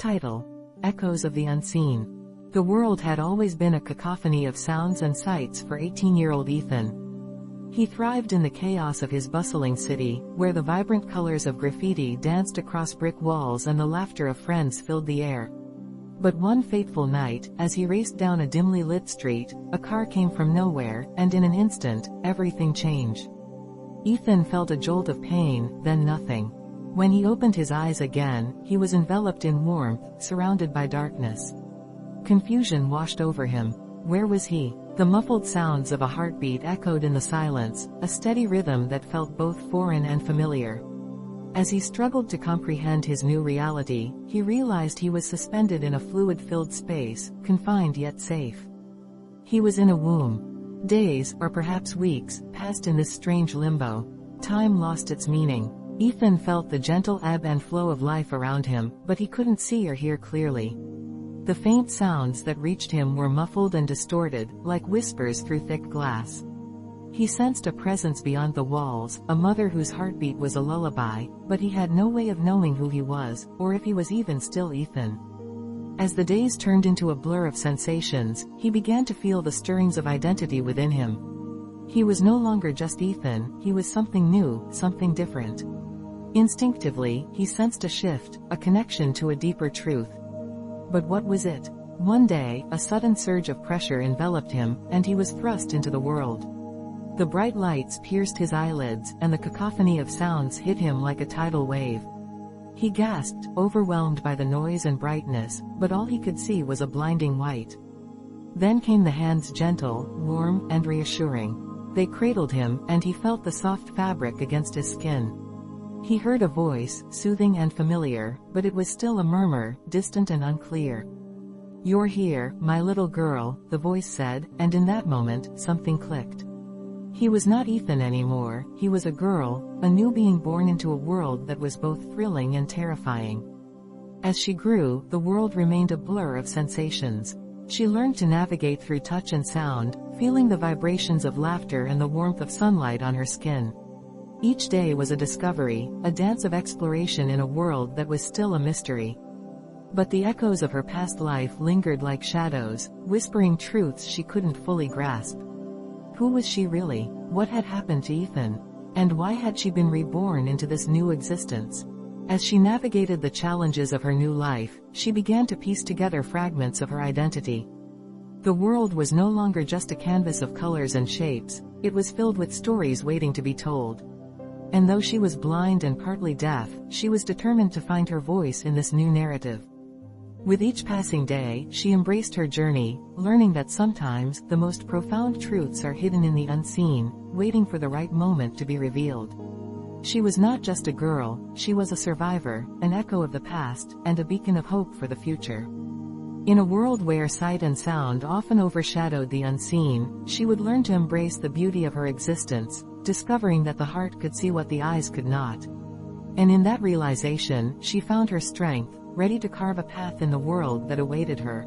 Title: Echoes of the Unseen. The world had always been a cacophony of sounds and sights for 18-year-old Ethan. He thrived in the chaos of his bustling city, where the vibrant colors of graffiti danced across brick walls and the laughter of friends filled the air. But one fateful night, as he raced down a dimly lit street, a car came from nowhere, and in an instant, everything changed. Ethan felt a jolt of pain, then nothing. When he opened his eyes again, he was enveloped in warmth, surrounded by darkness. Confusion washed over him. Where was he? The muffled sounds of a heartbeat echoed in the silence, a steady rhythm that felt both foreign and familiar. As he struggled to comprehend his new reality, he realized he was suspended in a fluid-filled space, confined yet safe. He was in a womb. Days, or perhaps weeks, passed in this strange limbo. Time lost its meaning. Ethan felt the gentle ebb and flow of life around him, but he couldn't see or hear clearly. The faint sounds that reached him were muffled and distorted, like whispers through thick glass. He sensed a presence beyond the walls, a mother whose heartbeat was a lullaby, but he had no way of knowing who he was, or if he was even still Ethan. As the days turned into a blur of sensations, he began to feel the stirrings of identity within him. He was no longer just Ethan, he was something new, something different. Instinctively, he sensed a shift, a connection to a deeper truth. But what was it? One day, a sudden surge of pressure enveloped him, and he was thrust into the world. The bright lights pierced his eyelids, and the cacophony of sounds hit him like a tidal wave. He gasped, overwhelmed by the noise and brightness, but all he could see was a blinding white. Then came the hands, gentle, warm, and reassuring. They cradled him, and he felt the soft fabric against his skin. He heard a voice, soothing and familiar, but it was still a murmur, distant and unclear. "You're here, my little girl," the voice said, and in that moment, something clicked. He was not Ethan anymore, he was a girl, a new being born into a world that was both thrilling and terrifying. As she grew, the world remained a blur of sensations. She learned to navigate through touch and sound, feeling the vibrations of laughter and the warmth of sunlight on her skin. Each day was a discovery, a dance of exploration in a world that was still a mystery. But the echoes of her past life lingered like shadows, whispering truths she couldn't fully grasp. Who was she really? What had happened to Ethan? And why had she been reborn into this new existence? As she navigated the challenges of her new life, she began to piece together fragments of her identity. The world was no longer just a canvas of colors and shapes, it was filled with stories waiting to be told. And though she was blind and partly deaf, she was determined to find her voice in this new narrative. With each passing day, she embraced her journey, learning that sometimes, the most profound truths are hidden in the unseen, waiting for the right moment to be revealed. She was not just a girl, she was a survivor, an echo of the past, and a beacon of hope for the future. In a world where sight and sound often overshadowed the unseen, she would learn to embrace the beauty of her existence, discovering that the heart could see what the eyes could not. And in that realization, she found her strength, ready to carve a path in the world that awaited her.